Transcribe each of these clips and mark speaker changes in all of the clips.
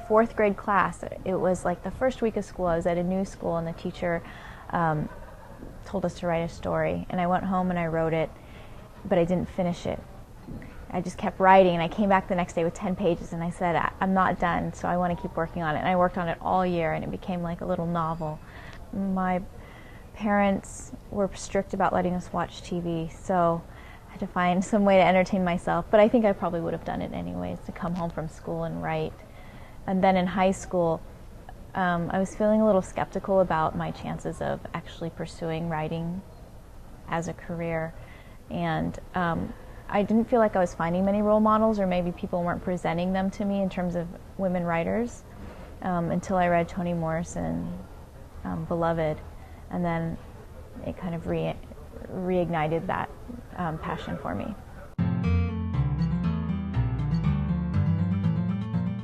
Speaker 1: fourth grade class. It was like the first week of school. I was at a new school, and the teacher told us to write a story. And I went home and I wrote it, but I didn't finish it. I just kept writing, and I came back the next day with 10 pages, and I said, I'm not done, so I want to keep working on it. And I worked on it all year, and it became like a little novel. My parents were strict about letting us watch TV, so I had to find some way to entertain myself. But I think I probably would have done it anyways, to come home from school and write. And then in high school, I was feeling a little skeptical about my chances of actually pursuing writing as a career. And I didn't feel like I was finding many role models, or maybe people weren't presenting them to me in terms of women writers, until I read Toni Morrison, Beloved, and then it kind of reignited that passion for me.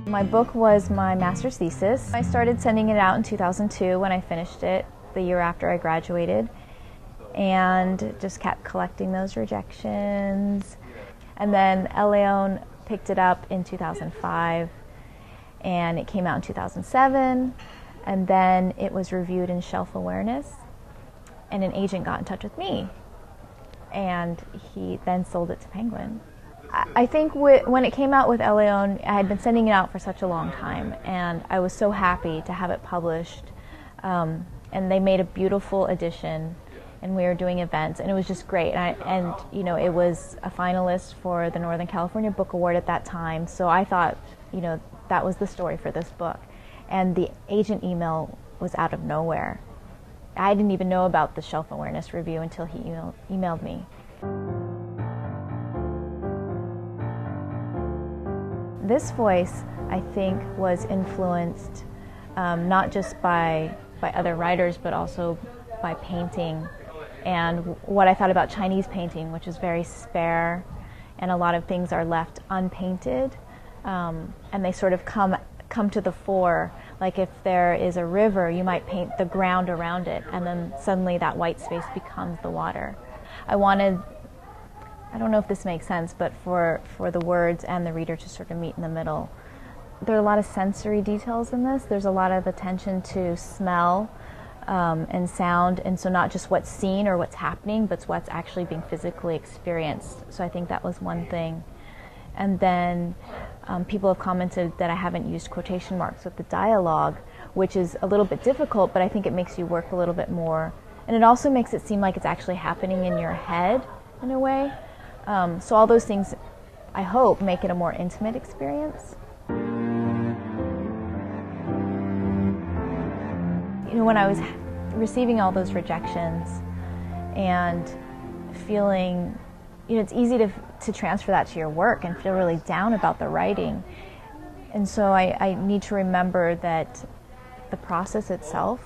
Speaker 1: My book was my master's thesis. I started sending it out in 2002 when I finished it, the year after I graduated, and just kept collecting those rejections. And then El Leon picked it up in 2005, and it came out in 2007, and then it was reviewed in Shelf Awareness, and an agent got in touch with me, and he then sold it to Penguin. I think when it came out with El Leon, I had been sending it out for such a long time, and I was so happy to have it published, and they made a beautiful edition, and we were doing events, and it was just great. And you know, it was a finalist for the Northern California Book Award at that time, so I thought, you know, that was the story for this book. And the agent email was out of nowhere. I didn't even know about the Shelf Awareness review until he emailed me. This voice, I think, was influenced not just by other writers, but also by painting and what I thought about Chinese painting, which is very spare, and a lot of things are left unpainted, and they sort of come to the fore. Like if there is a river, you might paint the ground around it, and then suddenly that white space becomes the water. I wanted, I don't know if this makes sense, but for the words and the reader to sort of meet in the middle. There are a lot of sensory details in this. There's a lot of attention to smell and sound, and so not just what's seen or what's happening, but what's actually being physically experienced. So I think that was one thing. And then people have commented that I haven't used quotation marks with the dialogue, which is a little bit difficult, but I think it makes you work a little bit more. And it also makes it seem like it's actually happening in your head in a way. So all those things, I hope, make it a more intimate experience. You know, when I was receiving all those rejections and feeling, you know, it's easy to transfer that to your work and feel really down about the writing. And so I need to remember that the process itself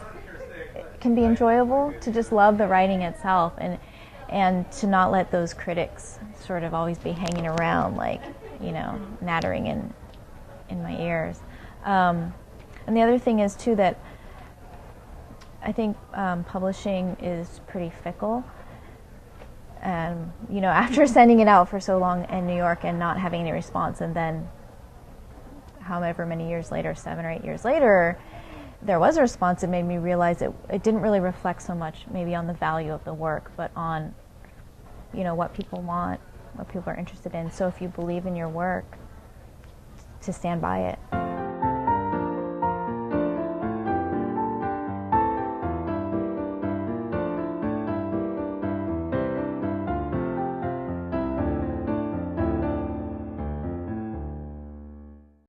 Speaker 1: can be enjoyable, to just love the writing itself, and to not let those critics sort of always be hanging around, like, you know, nattering in my ears. And the other thing is, too, that I think publishing is pretty fickle. You know, after sending it out for so long in New York and not having any response, and then however many years later, 7 or 8 years later, there was a response, it made me realize it didn't really reflect so much maybe on the value of the work, but on, you know, what people want, what people are interested in. So if you believe in your work, to stand by it.